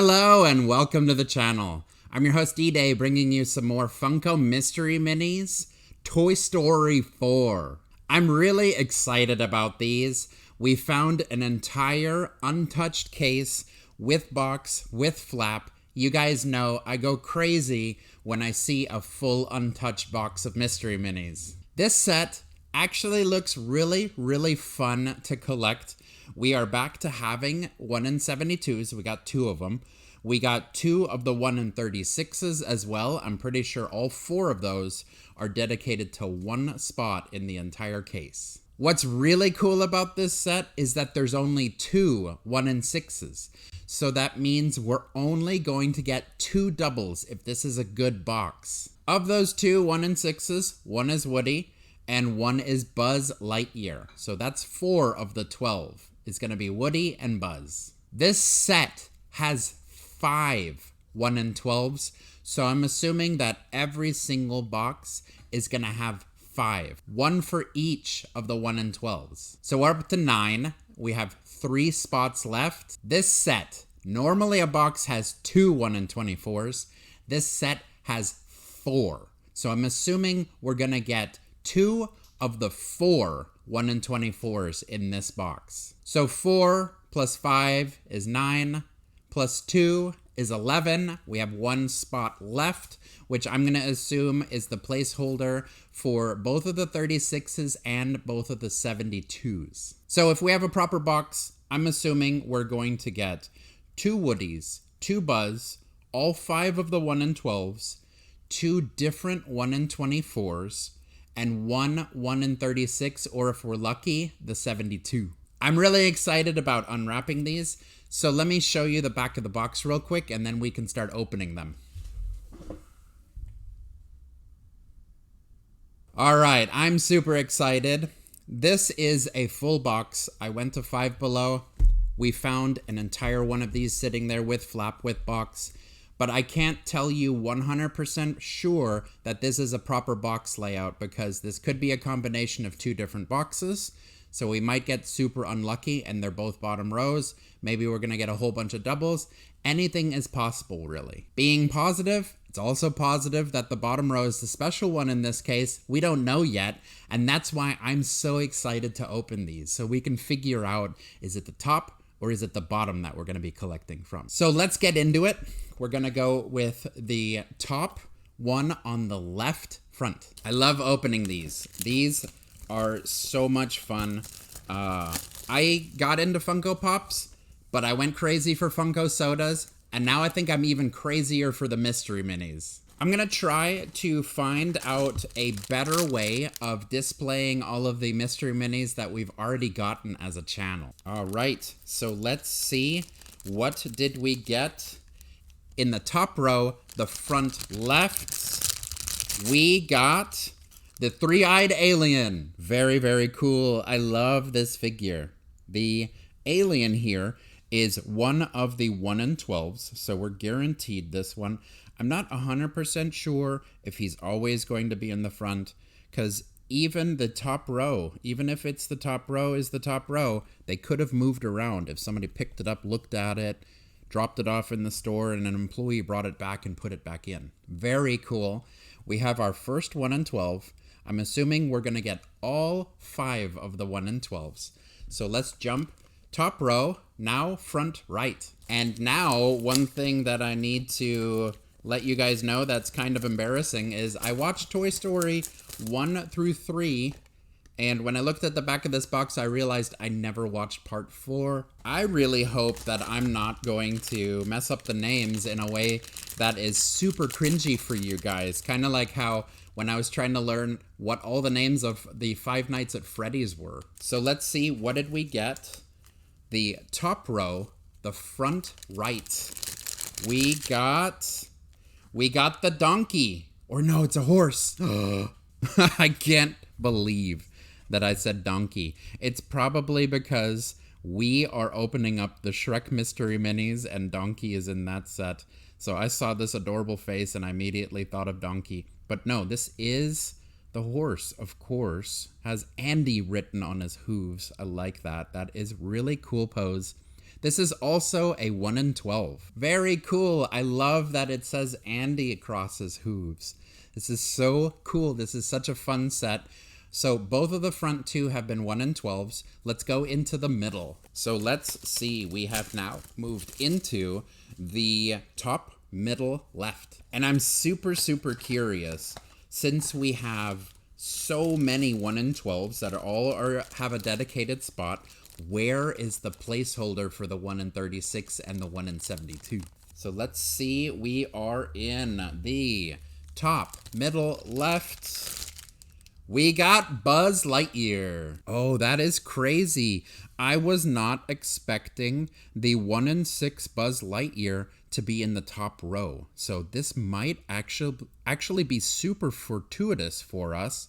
Hello and welcome to the channel. I'm your host D-Day, bringing you some more Funko Mystery Minis, Toy Story 4. I'm really excited about these. We found an entire untouched case with box, with flap. You guys know I go crazy when I see a full untouched box of Mystery Minis. This set actually looks really fun to collect. We are back to having 1 in 72s. We got 2 of them. We got 2 of the 1 in 36s as well. I'm pretty sure all 4 of those are dedicated to one spot in the entire case. What's really cool about this set is that there's only 2 1 in 6s. So that means we're only going to get 2 doubles if this is a good box. Of those 2 1 in 6s, 1 is Woody and 1 is Buzz Lightyear. So that's 4 of the 12. It's going to be Woody and Buzz. This set has 5 1 in 12s, so I'm assuming that every single box is going to have 5. 1 for each of the 1 in 12s. So we're up to 9. We have 3 spots left. This set, normally a box has 2 1 in 24s. This set has 4. So I'm assuming we're going to get 2 of the 4 1 in 24s in this box. So 4 plus 5 is 9, plus 2 is 11. We have 1 spot left, which I'm going to assume is the placeholder for both of the 36s and both of the 72s. So if we have a proper box, I'm assuming we're going to get 2 Woodies, 2 Buzz, all 5 of the 1 in 12s, 2 different 1 in 24s, and 1 1 in 36, or if we're lucky, the 72. I'm really excited about unwrapping these, so let me show you the back of the box real quick, and then we can start opening them. Alright, I'm super excited. This is a full box. I went to Five Below. We found an entire one of these sitting there with flap, with box. But I can't tell you 100% sure that this is a proper box layout because this could be a combination of 2 different boxes. So we might get super unlucky and they're both bottom rows. Maybe we're going to get a whole bunch of doubles. Anything is possible, really. Being positive, it's also positive that the bottom row is the special one in this case. We don't know yet, and that's why I'm so excited to open these. So we can figure out, is it the top or is it the bottom that we're going to be collecting from? So let's get into it. We're going to go with the top one on the left front. I love opening these. These are so much fun. I got into Funko Pops, but I went crazy for Funko Sodas, and now I think I'm even crazier for the Mystery Minis. I'm going to try to find out a better way of displaying all of the Mystery Minis that we've already gotten as a channel. All right, so let's see. What did we get? In the top row, the front left, we got the 3-eyed alien. Very cool. I love this figure. The alien here is one of the 1 in 12s, so we're guaranteed this one. I'm not 100% sure if he's always going to be in the front, because even the top row, even if it's the top row is the top row, they could have moved around if somebody picked it up, looked at it, dropped it off in the store, and an employee brought it back and put it back in. Very cool. We have our first 1 in 12. I'm assuming we're going to get all 5 of the 1 in 12s. So let's jump. Top row, now front right. And now, one thing that I need to let you guys know that's kind of embarrassing is I watched Toy Story 1 through 3, and when I looked at the back of this box, I realized I never watched part 4. I really hope that I'm not going to mess up the names in a way that is super cringy for you guys. Kind of like how when I was trying to learn what all the names of the Five Nights at Freddy's were. So let's see, what did we get? The top row, the front right. We got the donkey. Or no, it's a horse. I can't believe that I said donkey. It's probably because we are opening up the Shrek Mystery Minis and Donkey is in that set. So I saw this adorable face and I immediately thought of Donkey. But no, this is the horse, of course. Has Andy written on his hooves. I like that. That is really cool pose. This is also a 1 in 12. Very cool. I love that it says Andy across his hooves. This is so cool. This is such a fun set. So both of the front two have been 1 in 12s. Let's go into the middle. So let's see. We have now moved into the top, middle, left. And I'm super, super curious, since we have so many 1 in 12s that have a dedicated spot, where is the placeholder for the 1 in 36 and the 1 in 72? So let's see. We are in the top, middle, left. We got Buzz Lightyear. Oh, that is crazy. I was not expecting the 1 in 6 Buzz Lightyear to be in the top row. So this might actually be super fortuitous for us,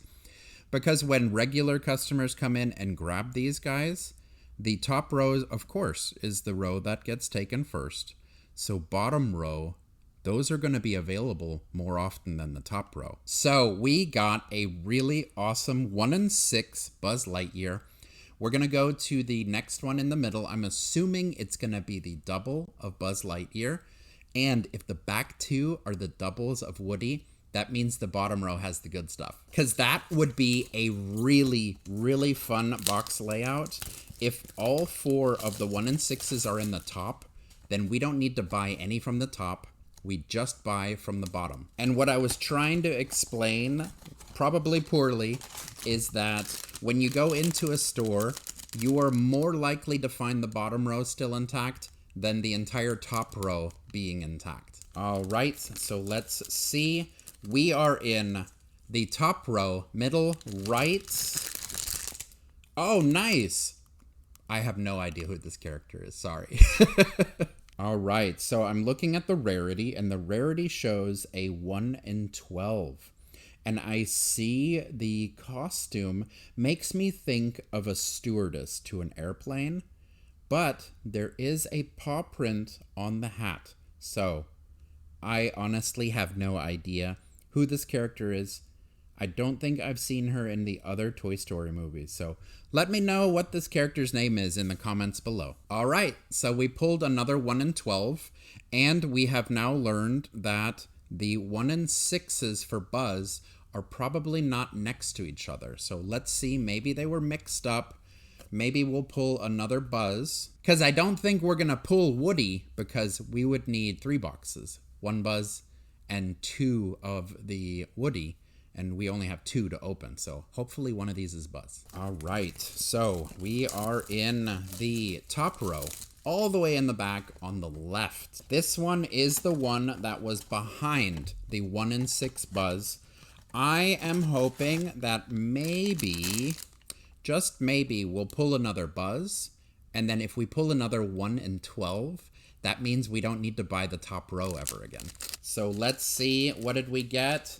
because when regular customers come in and grab these guys, the top row, of course, is the row that gets taken first. So bottom row, those are going to be available more often than the top row. So we got a really awesome 1 in 6 Buzz Lightyear. We're going to go to the next one in the middle. I'm assuming it's going to be the double of Buzz Lightyear. And if the back two are the doubles of Woody, that means the bottom row has the good stuff. Because that would be a really, really fun box layout. If all 4 of the 1 in 6s are in the top, then we don't need to buy any from the top. We just buy from the bottom. And what I was trying to explain, probably poorly, is that when you go into a store, you are more likely to find the bottom row still intact than the entire top row being intact. All right, so let's see. We are in the top row, middle, right. Oh, nice. I have no idea who this character is, sorry. All right, so I'm looking at the rarity, and the rarity shows a 1 in 12. And I see the costume makes me think of a stewardess to an airplane, but there is a paw print on the hat. So I honestly have no idea who this character is. I don't think I've seen her in the other Toy Story movies, so let me know what this character's name is in the comments below. All right, so we pulled another 1 in 12, and we have now learned that the 1 in 6s for Buzz are probably not next to each other. So let's see, maybe they were mixed up. Maybe we'll pull another Buzz, because I don't think we're gonna pull Woody, because we would need 3 boxes, 1 Buzz and 2 of the Woody, and we only have 2 to open, so hopefully one of these is Buzz. All right, so we are in the top row, all the way in the back on the left. This one is the one that was behind the 1 in 6 Buzz. I am hoping that maybe, just maybe, we'll pull another Buzz, and then if we pull another 1 in 12, that means we don't need to buy the top row ever again. So let's see, what did we get?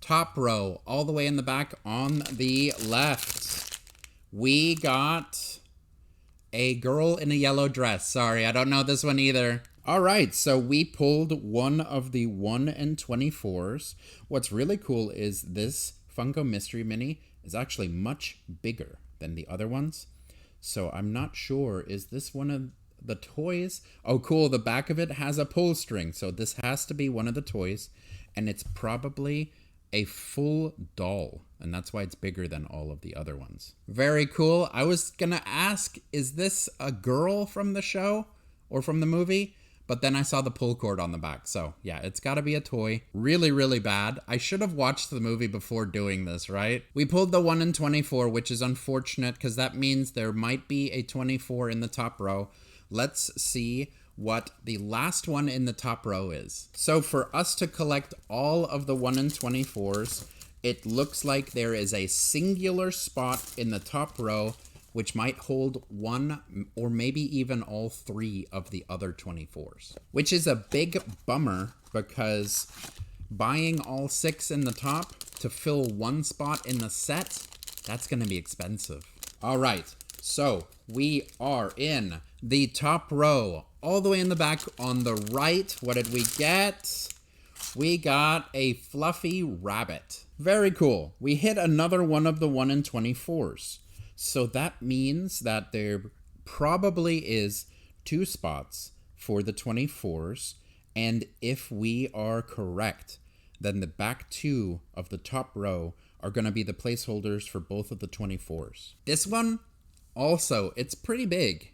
Top row, all the way in the back on the left. We got a girl in a yellow dress. Sorry, I don't know this one either. All right, so we pulled one of the 1 in 24s. What's really cool is this Funko Mystery Mini is actually much bigger than the other ones. So I'm not sure, is this one of the toys? Oh, cool, the back of it has a pull string. So this has to be one of the toys, and it's probably a full doll, and that's why it's bigger than all of the other ones. Very cool. I was gonna ask, is this a girl from the show or from the movie? But then I saw the pull cord on the back, so yeah, it's gotta be a toy. Really, really bad. I should have watched the movie before doing this, right? We pulled the 1 in 24, which is unfortunate because that means there might be a 24 in the top row. Let's see what the last one in the top row is. So for us to collect all of the 1 in 24s, it looks like there is a singular spot in the top row which might hold 1 or maybe even all 3 of the other 24s, which is a big bummer because buying all 6 in the top to fill 1 spot in the set, that's gonna be expensive. All right, so we are in the top row, all the way in the back on the right. What did we get? We got a fluffy rabbit. Very cool. We hit another one of the 1 in 24s. So that means that there probably is 2 spots for the 24s. And if we are correct, then the back 2 of the top row are going to be the placeholders for both of the 24s. This one, also, it's pretty big.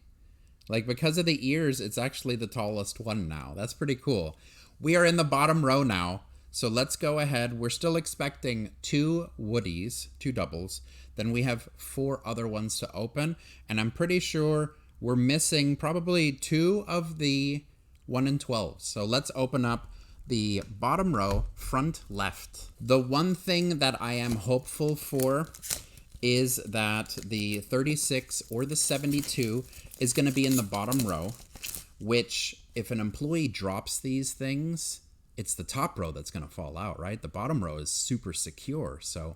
Like, because of the ears, it's actually the tallest one now. That's pretty cool. We are in the bottom row now, so let's go ahead. We're still expecting 2 Woodies, 2 doubles. Then we have 4 other ones to open, and I'm pretty sure we're missing probably 2 of the 1 in 12. So let's open up the bottom row, front left. The one thing that I am hopeful for is that the 36 or the 72 is going to be in the bottom row, which if an employee drops these things, it's the top row that's going to fall out, right? The bottom row is super secure. So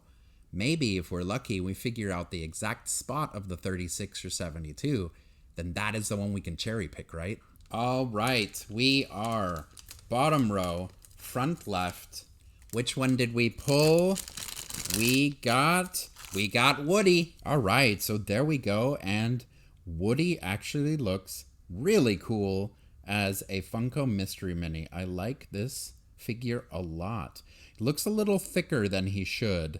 maybe if we're lucky, we figure out the exact spot of the 36 or 72, then that is the one we can cherry pick, right? All right, we are bottom row, front left. Which one did we pull? We got Woody. All right, so there we go. And Woody actually looks really cool as a Funko Mystery Mini. I like this figure a lot. It looks a little thicker than he should.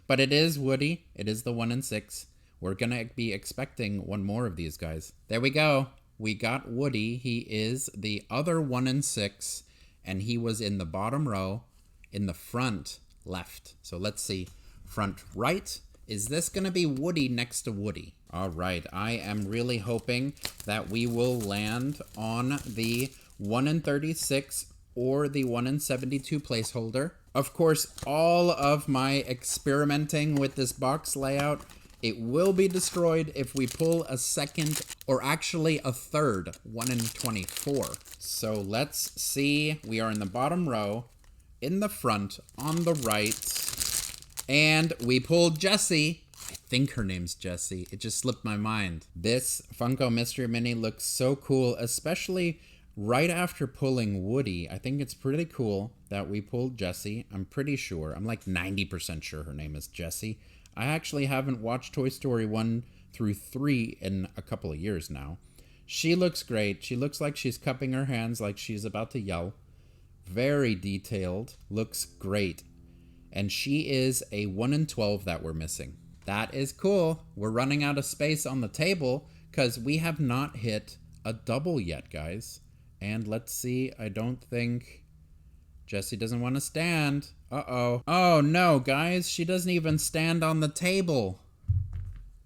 But it is Woody. It is the 1 in 6. We're going to be expecting one more of these guys. There we go. We got Woody. He is the other 1 in 6, and he was in the bottom row in the front left. So let's see. Front right. Is this going to be Woody next to Woody? All right. I am really hoping that we will land on the 1 in 36 or the 1 in 72 placeholder. Of course, all of my experimenting with this box layout, it will be destroyed if we pull a second or actually a third 1 in 24. So let's see. We are in the bottom row, in the front, on the right, and we pulled Jessie. I think her name's Jessie. It just slipped my mind. This Funko Mystery Mini looks so cool, especially right after pulling Woody. I think it's pretty cool that we pulled Jessie. I'm pretty sure. I'm like 90% sure her name is Jessie. I actually haven't watched Toy Story 1 through 3 in a couple of years now. She looks great. She looks like she's cupping her hands like she's about to yell. Very detailed. Looks great. And she is a 1 in 12 that we're missing. That is cool. We're running out of space on the table because we have not hit a double yet, guys. And let's see. I don't think Jessie doesn't want to stand. Uh-oh. Oh, no, guys. She doesn't even stand on the table.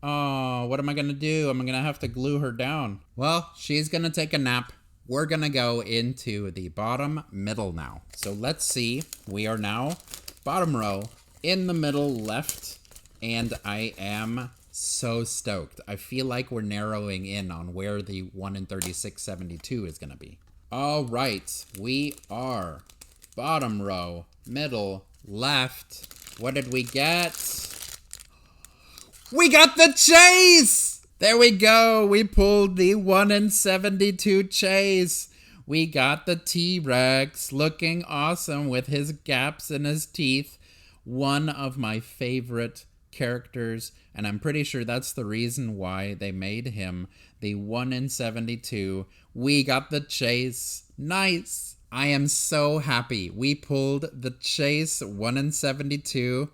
Oh, what am I going to do? Am I going to have to glue her down? Well, she's going to take a nap. We're going to go into the bottom middle now. So let's see. We are now bottom row in the middle left. And I am so stoked. I feel like we're narrowing in on where the 1 in 3672 is going to be. All right. We are bottom row, middle, left. What did we get? We got the Chase! There we go. We pulled the 1 in 72 Chase. We got the T-Rex looking awesome with his gaps in his teeth. One of my favorite characters, and I'm pretty sure that's the reason why they made him the 1 in 72. We got the Chase. Nice. I am so happy. We pulled the Chase 1 in 72.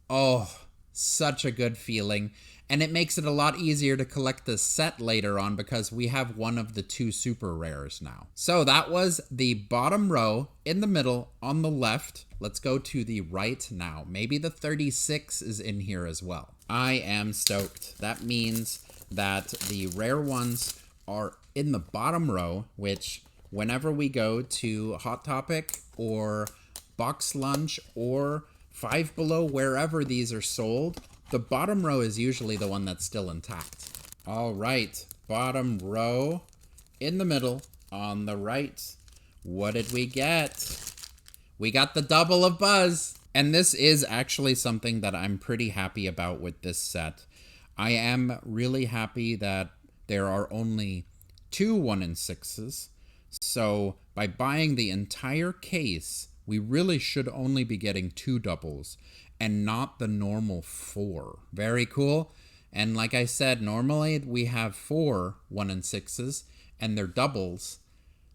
Oh, such a good feeling. And it makes it a lot easier to collect the set later on because we have one of the 2 super rares now. So that was the bottom row in the middle on the left. Let's go to the right now. Maybe the 36 is in here as well. I am stoked. That means that the rare ones are in the bottom row, which whenever we go to Hot Topic or Box Lunch or Five Below, wherever these are sold, the bottom row is usually the one that's still intact. All right, bottom row in the middle on the right. What did we get? We got the double of Buzz. And this is actually something that I'm pretty happy about with this set. I am really happy that there are only 2 1 in 6s. So by buying the entire case, we really should only be getting 2 doubles and not the normal 4. Very cool. And like I said, normally we have 4 1 and 6s, and they're doubles.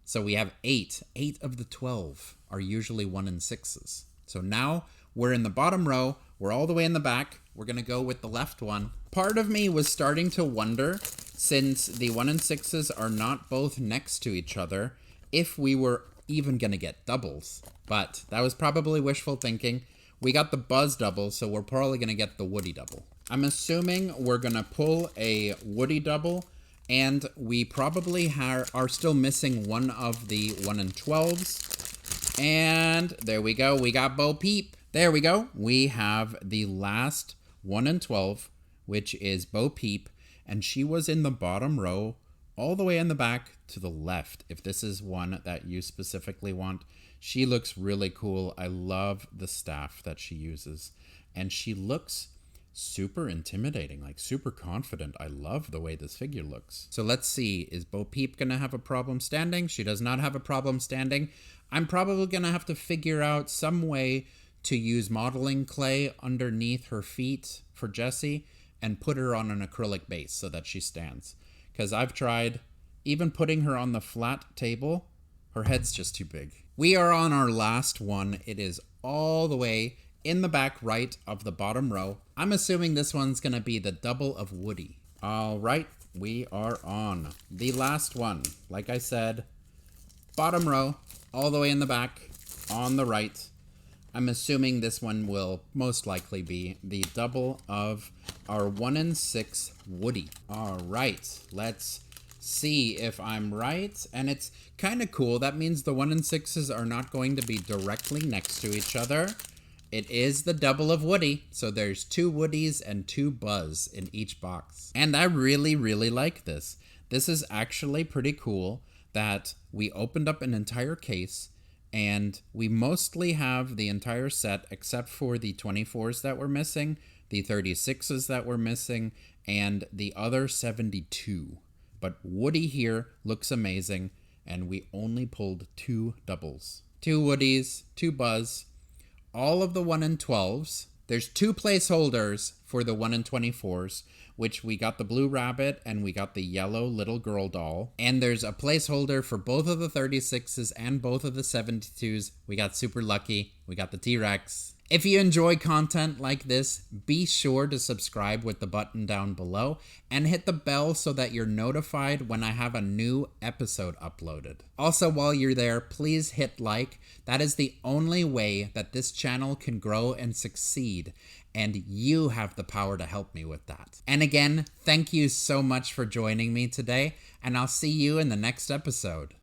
So we have 8. 8 of the 12 are usually 1 and 6s. So now we're in the bottom row. We're all the way in the back. We're going to go with the left one. Part of me was starting to wonder, since the 1 and 6s are not both next to each other, if we were even going to get doubles. But that was probably wishful thinking. We got the Buzz double, so we're probably going to get the Woody double. I'm assuming we're going to pull a Woody double, and we probably are still missing one of the 1 and 12s. And there we go. We got Bo Peep. There we go. We have the last 1 and 12, which is Bo Peep, and she was in the bottom row all the way in the back to the left. If this is one that you specifically want, she looks really cool. I love the staff that she uses, and she looks super intimidating, like super confident. I love the way this figure looks. So let's see, is Bo Peep gonna have a problem standing? She does not have a problem standing. I'm probably gonna have to figure out some way to use modeling clay underneath her feet for Jessie and put her on an acrylic base so that she stands. Because I've tried even putting her on the flat table, her head's just too big. We are on our last one. It is all the way in the back right of the bottom row. I'm assuming this one's gonna be the double of Woody. All right, we are on the last one. Like I said, bottom row, all the way in the back, on the right. I'm assuming this one will most likely be the double of our 1 and 6 Woody. All right, let's see if I'm right. And it's kind of cool. That means the 1 and 6s are not going to be directly next to each other. It is the double of Woody, so there's 2 Woodies and 2 Buzz in each box. And I really, really like this. This is actually pretty cool that we opened up an entire case, and we mostly have the entire set except for the 24s that were missing, the 36s that were missing, and the other 72. But Woody here looks amazing, and we only pulled 2 doubles. 2 Woodies, 2 Buzz, all of the 1 and 12s. There's 2 placeholders for the 1 and 24s, which we got the blue rabbit and we got the yellow little girl doll. And there's a placeholder for both of the 36s and both of the 72s. We got super lucky. We got the T-Rex. If you enjoy content like this, be sure to subscribe with the button down below and hit the bell so that you're notified when I have a new episode uploaded. Also, while you're there, please hit like. That is the only way that this channel can grow and succeed, and you have the power to help me with that. And again, thank you so much for joining me today, and I'll see you in the next episode.